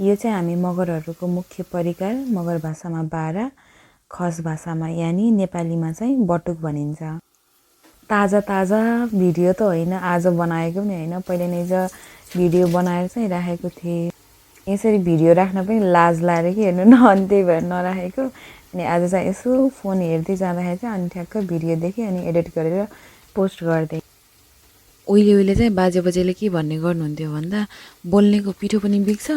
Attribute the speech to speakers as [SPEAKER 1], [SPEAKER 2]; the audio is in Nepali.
[SPEAKER 1] यो चाहिँ हामी मगरहरूको मुख्य परिकार, मगर भाषामा बारा, खस भाषामा यानि, नेपालीमा चाहिँ बटुक भनिन्छ। ताजा ताजा भिडियो त होइन, आज बनाएको पनि होइन, पहिले नै भिडियो बनाएर चाहिँ राखेको थिएँ। यसरी भिडियो राख्न पनि लाज लाग्यो कि हेर्नु न, अनि त्यही भएर नराखेको। अनि आज चाहिँ यसो फोन हेर्दै जाँदाखेरि चाहिँ अनि ठ्याक्क भिडियो देखेँ, अनि एडिट गरेर पोस्ट गरिदिएँ। उहिले चाहिँ बाजे बजेले के भन्ने गर्नुहुन्थ्यो भन्दा, बोल्नेको पिठो पनि बिग्छ